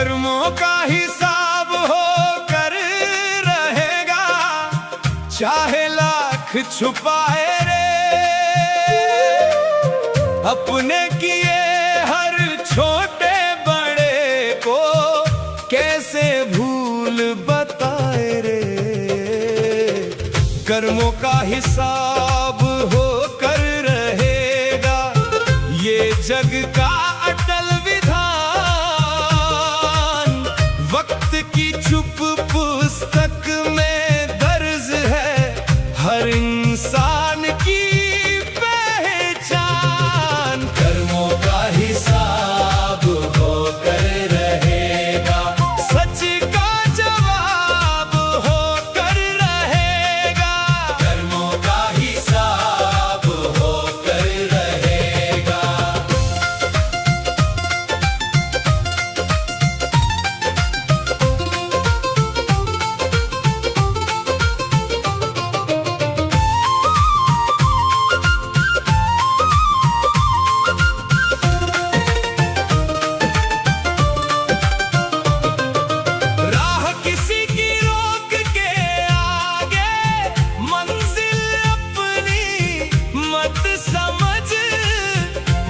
कर्मों का हिसाब हो कर रहेगा, चाहे लाख छुपाए रे। अपने किए हर छोटे बड़े को कैसे भूल बताए रे। कर्मों का हिसाब हो कर रहेगा, ये जग का अटल विधान। वक्त की चुप पुस्तक में दर्ज है हर इंसान की पहचान। कर्मों का हिसाब होकर रहेगा, सच का जवाब होकर रहेगा। कर्मों का हिसाब होकर रहेगा। राह किसी की रोक के आगे, मंजिल अपनी मत समझ।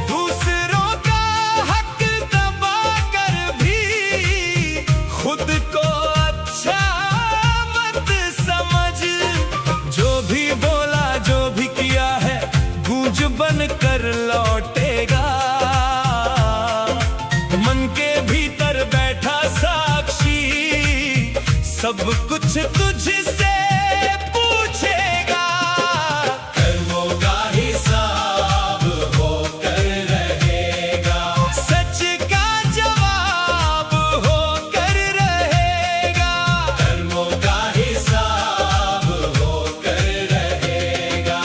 दूसरों का हक दबा कर भी खुद को अच्छा मत समझ। जो भी बोला जो भी किया है गूंज बन कर लौटेगा। मन के भीतर बैठा साक्षी सब कुछ तुझसे पूछेगा। कर्मों का हिसाब होकर रहेगा, सच का जवाब होकर रहेगा। कर्मों का हिसाब होकर रहेगा।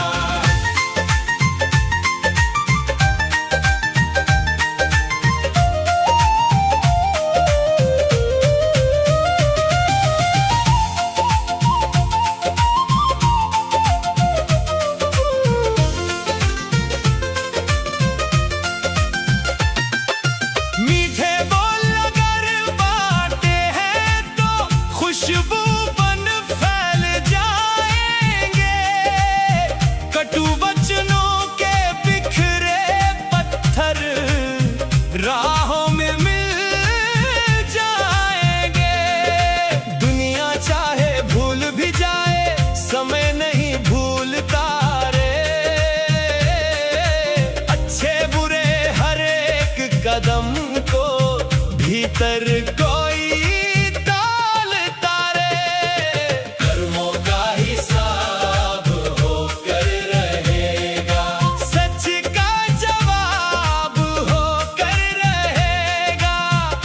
मीठे बोल अगर बांटे हैं तो खुशबू बन फैल जाएंगे। कटु वचनों के बिखरे पत्थर राहों में मिल जाएंगे। दुनिया चाहे भूल भी जाए समय नहीं भूलता रे। अच्छे बुरे हर एक कदम को भीतर कोई तालता रे। कर्मों का हिसाब होकर रहेगा, सच का जवाब होकर रहेगा।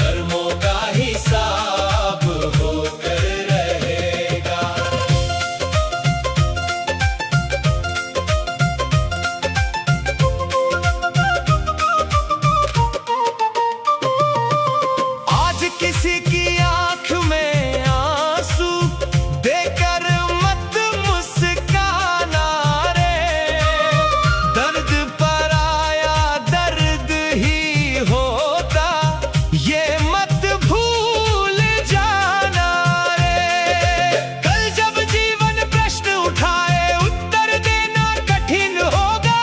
कर्मों का हिसाब होकर रहेगा। आज किसी की आंख में आंसू देकर मत मुस्काना रे। दर्द पर आया दर्द ही होता, ये मत भूल जाना रे। कल जब जीवन प्रश्न उठाए उत्तर देना कठिन होगा।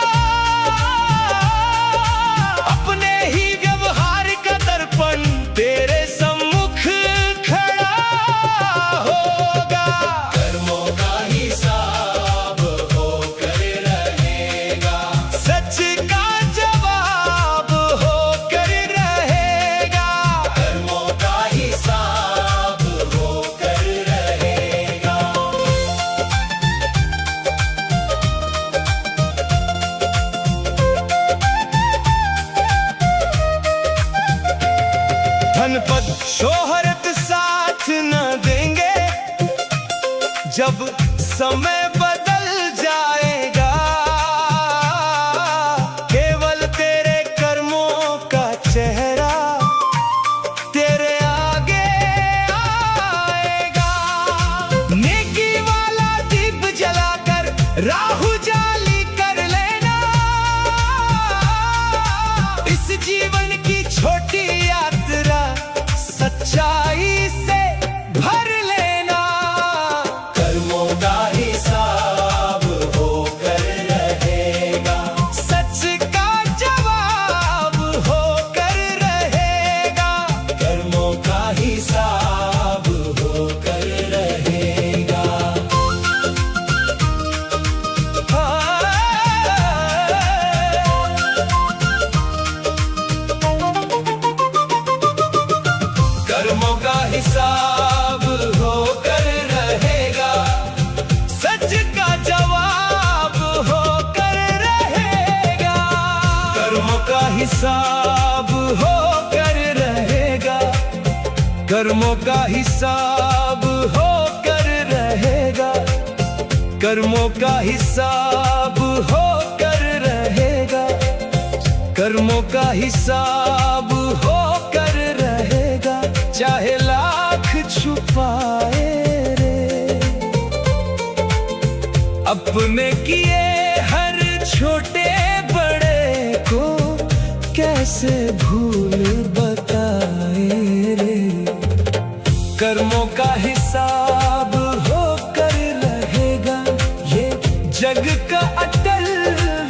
अपने ही व्यवहार का दर्पण तेरे सम्मुख खड़ा होगा। कर्मों का हिसाब होकर रहेगा, सच का जवाब होकर रहेगा। कर्मों का हिसाब होकर रहेगा। धन पद शोहरत साथ न देंगे, जब समय बदल जाएगा। केवल तेरे कर्मों का चेहरा तेरे आगे आएगा। नेकी वाला दीप जलाकर राह उजाली कर लेना। इस जीवन की छोटी यात्रा सच्चा कर्मों का हिसाब होकर रहेगा, कर्मों का हिसाब होकर रहेगा, कर्मों का हिसाब होकर रहेगा, चाहे लाख छुपाए रे। अपने किए हर छोटे बड़े को कैसे भूल बताए रे। कर्मों का हिसाब होकर रहेगा, ये जग का अटल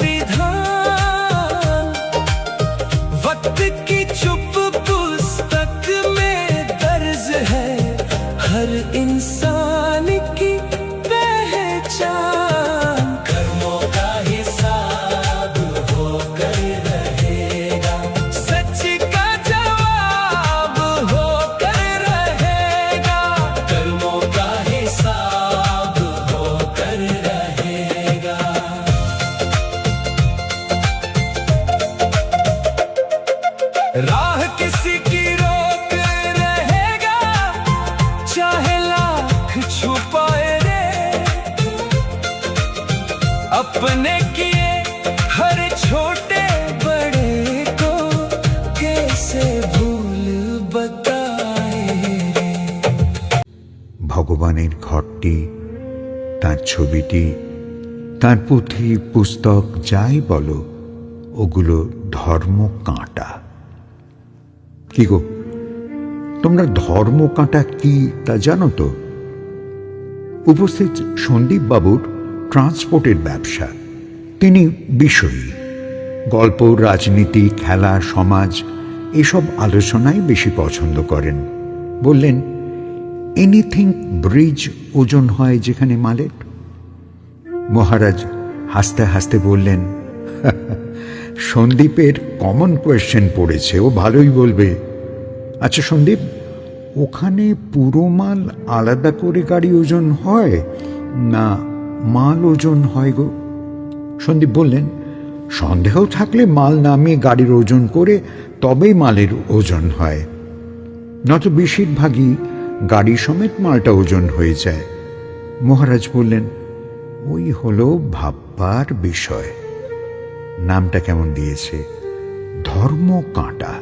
विधान। वक्त की चुप पुस्तक में दर्ज है हर इंसान की पहचान। कर्मों का हिसाब होकर रहेगा, सच का जवाब होकर रहेगा, कर्मों का हिसाब होकर रहेगा। राह किसी की रोक रहेगा, चाहे लाख छुपाए रे। अपने किए हर छोटे बड़े को कैसे भूल बताए रे। ভগবানের ঘরটি, তার ছবিটি, তার পুঁথি পুস্তক যাই বলো, ওগুলো ধর্ম কাঁটা। কি গো, তোমরা ধর্ম কাঁটা কি তা জানো তো? উপস্থিত সন্দীপ বাবুর ট্রান্সপোর্টের ব্যবসা। তিনি বিষয়ী, গল্প, রাজনীতি, খেলা, সমাজ এসব আলোচনাই বেশি পছন্দ করেন। বললেন, এনিথিং ব্রিজ ওজন হয় যেখানে মালের। মহারাজ হাসতে হাসতে বললেন, সন্দীপের কমন কোয়েশ্চেন পড়েছে, ও ভালোই বলবে। আচ্ছা সন্দীপ, ওখানে পুরো মাল আলাদা করে গাড়ি ওজন হয় না মাল ওজন হয় গো? সন্দীপ বললেন, সন্দেহ থাকলে মাল নামিয়ে গাড়ির ওজন করে তবেই মালের ওজন হয়, নয়তো বেশিরভাগই গাড়ি সমেত মালটা ওজন হয়ে যায়। মহারাজ বললেন, ওই হলো ভাববার বিষয়। নামটা কেমন দিয়েছে, ধর্ম কাঁটা।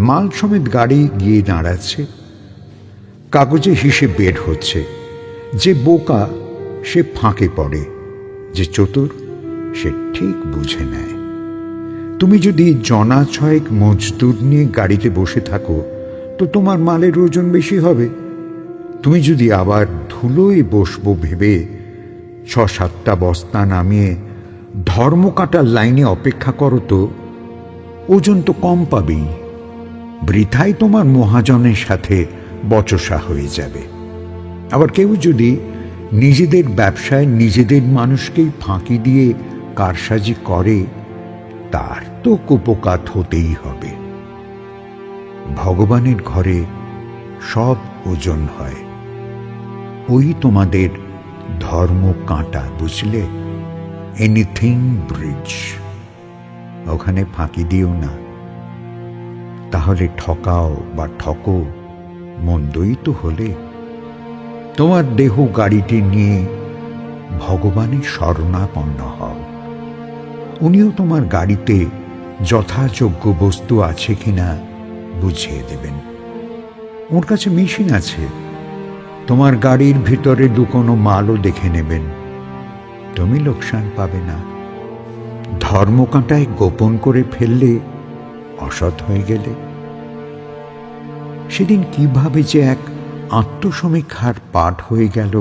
মাল সমেত গাড়ি গিয়ে দাঁড়াচ্ছে, কাগজে হিসেব বের হচ্ছে। যে বোকা সে ফাঁকে পড়ে, যে চতুর সে ঠিক বুঝে নেয়। তুমি যদি জনা ছয়েক মজদুর নিয়ে গাড়িতে বসে থাকো তো তোমার মালের ওজন বেশি হবে। তুমি যদি আবার ধুলোয় বসবো ভেবে ৬-৭টা বস্তা নামিয়ে ধর্ম কাঁটার লাইনে অপেক্ষা করো তো ওজন তো কম পাবেই। বৃথাই তোমার মহাজনের সাথে বচসা হয়ে যাবে। আবার কেউ যদি নিজেদের ব্যবসায় নিজেদের মানুষকেই ফাঁকি দিয়ে কারসাজি করে, তার তো কুপকাত হতেই হবে। ভগবানের ঘরে সব ওজন হয়, ওই তোমাদের ধর্ম কাঁটা, বুঝলে? এনিথিং ব্রিজ, ওখানে ফাঁকি দিও না, তাহলে ঠকাও বা ঠকো মন্দই তো হলে। তোমার দেহ গাড়িটি নিয়ে ভগবানের শরণাপন্ন হও, উনিও তোমার গাড়িতে যথাযোগ্য বস্তু আছে কিনা বুঝিয়ে দেবেন। ওর কাছে মেশিন আছে, তোমার গাড়ির ভিতরে লুকোনো মালও দেখে নেবেন, তুমি লোকসান পাবে না। ধর্মকাঁটায় গোপন করে ফেললে অসৎ হয়ে গেলে। সেদিন কিভাবে যে এক আত্মসমীক্ষার পাঠ হয়ে গেল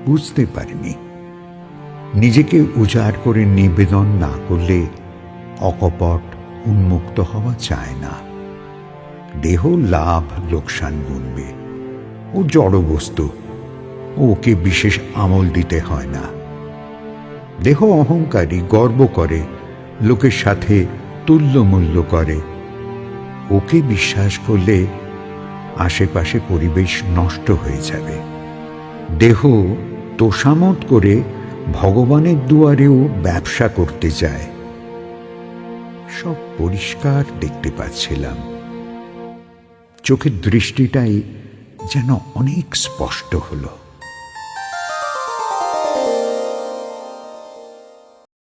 বুঝতে পারিনি। নিজেকে উজাড় করে নিবেদন না করলে অকপট উন্মুক্ত হওয়া চায় না। দেহ লাভ লোকসান গুনবে, ও জড় বস্তু, ওকে বিশেষ আমল দিতে হয় না। দেহ অহংকারী, গর্ব করে, লোকের সাথে তুল্যমূল্য করে, ওকে বিশ্বাস করলে আশেপাশে পরিবেশ নষ্ট হয়ে যাবে। দেহ তোষামত করে ভগবানের দুয়ারেও ব্যবসা করতে যায়। সব পরিষ্কার দেখতে পাচ্ছিলাম, চোখের দৃষ্টিটাই যেন অনেক স্পষ্ট হলো।